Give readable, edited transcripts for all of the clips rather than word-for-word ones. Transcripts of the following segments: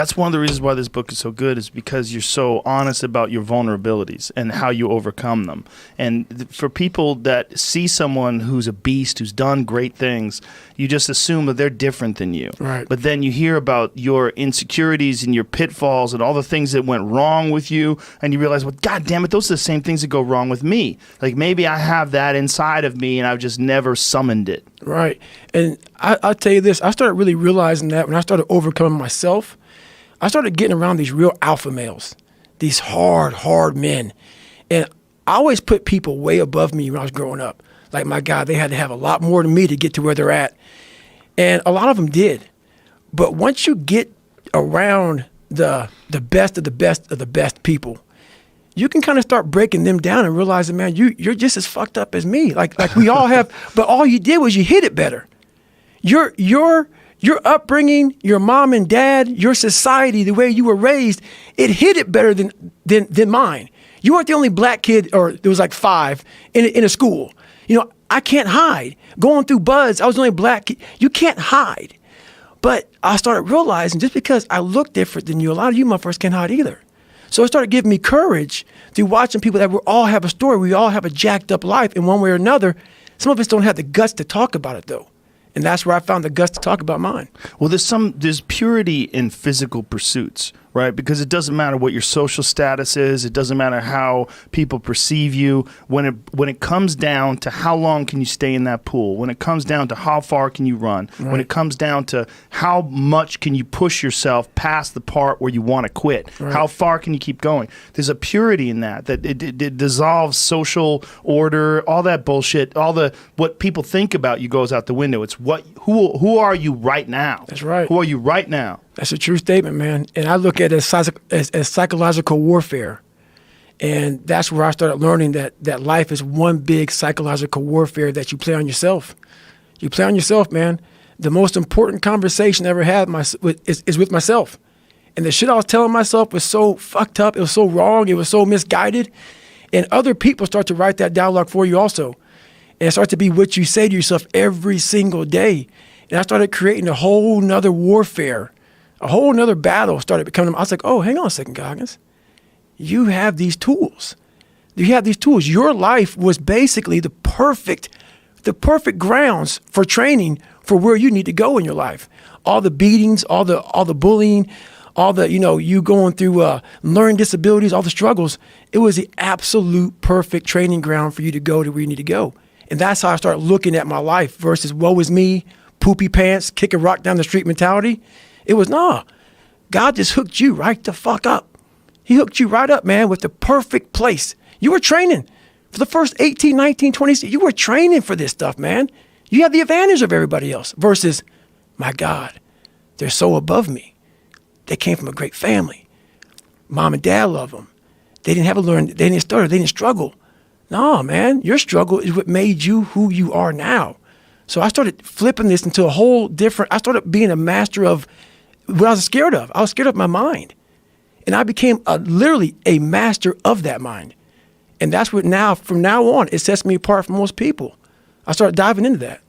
That's one of the reasons why this book is so good, is because you're so honest about your vulnerabilities and how you overcome them. And for people that see someone who's a beast, who's done great things, you just assume that they're different than you. Right. But then you hear about your insecurities and your pitfalls and all the things that went wrong with you, and you realize, well, God damn it, those are the same things that go wrong with me. Like, maybe I have that inside of me and I've just never summoned it. Right. And I'll tell you this, I started really realizing that when I started overcoming myself, I started getting around these real alpha males, these hard men. And I always put people way above me when I was growing up. Like, my God, they had to have a lot more than me to get to where they're at. And a lot of them did. But once you get around the best of the best of the best people, you can kind of start breaking them down and realizing, man, you're just as fucked up as me. Like we all have, but all you did was you hit it better. Your upbringing, your mom and dad, your society, the way you were raised, it hit it better than mine. You weren't the only black kid, or there was like 5 in a school. You know, I can't hide. Going through buds, I was the only black kid. You can't hide. But I started realizing, just because I look different than you, a lot of you motherfuckers can't hide either. So it started giving me courage through watching people that we all have a story. We all have a jacked up life in one way or another. Some of us don't have the guts to talk about it, though. And that's where I found the guts to talk about mine. Well, there's purity in physical pursuits, right? Because it doesn't matter what your social status is. It doesn't matter how people perceive you. When it comes down to how long can you stay in that pool, when it comes down to how far can you run, right, when it comes down to how much can you push yourself past the part where you want to quit, right, how far can you keep going? There's a purity in that it dissolves social order, all that bullshit, what people think about you goes out the window. It's who are you right now? That's right. Who are you right now? That's a true statement, man. And I look at it as psychological warfare. And that's where I started learning that life is one big psychological warfare that you play on yourself. You play on yourself, man. The most important conversation I ever had is with myself. And the shit I was telling myself was so fucked up. It was so wrong. It was so misguided. And other people start to write that dialogue for you also. And it starts to be what you say to yourself every single day. And I started creating a whole nother warfare. A whole nother battle started becoming. I was like, oh, hang on a second, Goggins. You have these tools. You have these tools. Your life was basically the perfect grounds for training for where you need to go in your life. All the beatings, all the bullying, all the, you going through learning disabilities, all the struggles. It was the absolute perfect training ground for you to go to where you need to go. And that's how I started looking at my life versus woe is me, poopy pants, kick a rock down the street mentality. It was, nah, God just hooked you right the fuck up. He hooked you right up, man, with the perfect place. You were training for the first 18, 19, 20, you were training for this stuff, man. You have the advantage of everybody else versus, my God, they're so above me. They came from a great family. Mom and dad love them. They didn't have to learn, they didn't stutter, they didn't struggle. No, man, your struggle is what made you who you are now. So I started flipping this into a whole different, I started being a master of what I was scared of. I was scared of my mind. And I became literally a master of that mind. And that's what from now on, it sets me apart from most people. I started diving into that.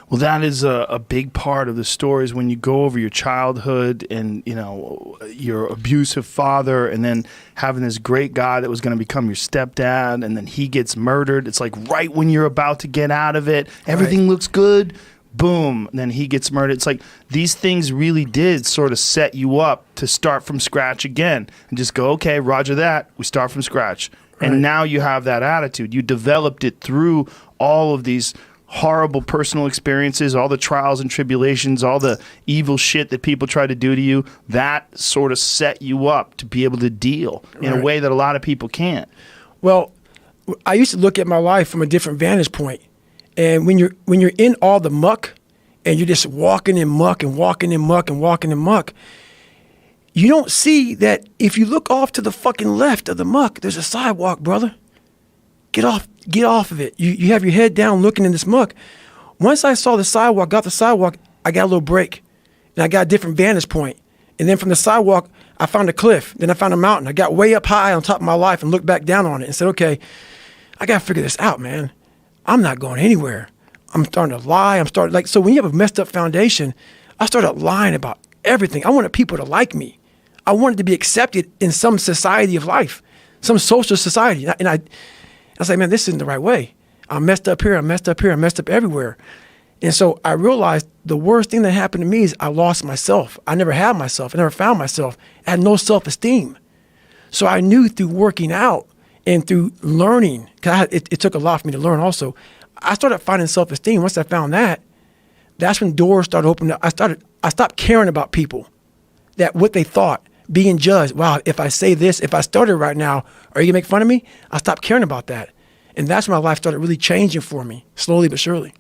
Well, that is a big part of the stories when you go over your childhood and, your abusive father and then having this great guy that was going to become your stepdad and then he gets murdered. It's like right when you're about to get out of it, everything looks good. Boom, and then he gets murdered. It's like these things really did sort of set you up to start from scratch again and just go, okay, roger that. We start from scratch. Right. And now you have that attitude. You developed it through all of these horrible personal experiences, all the trials and tribulations, all the evil shit that people try to do to you. That sort of set you up to be able to deal in a way that a lot of people can't. Well, I used to look at my life from a different vantage point. And when you're in all the muck and you're just walking in muck and walking in muck and walking in muck, you don't see that if you look off to the fucking left of the muck, there's a sidewalk, brother. Get off of it. You have your head down looking in this muck. Once I saw the sidewalk, got the sidewalk, I got a little break. And I got a different vantage point. And then from the sidewalk, I found a cliff. Then I found a mountain. I got way up high on top of my life and looked back down on it and said, okay, I got to figure this out, man. I'm not going anywhere. I'm starting to lie. So when you have a messed up foundation, I started lying about everything. I wanted people to like me. I wanted to be accepted in some society of life, some social society. And I was like, man, this isn't the right way. I messed up here. I messed up here. I messed up everywhere. And so I realized the worst thing that happened to me is I lost myself. I never had myself. I never found myself. I had no self-esteem. So I knew through working out and through learning, because it took a lot for me to learn also, I started finding self-esteem. Once I found that, that's when doors started opening up. I stopped caring about people, that what they thought, being judged. Wow, if I say this, if I started right now, are you gonna make fun of me? I stopped caring about that. And that's when my life started really changing for me, slowly but surely.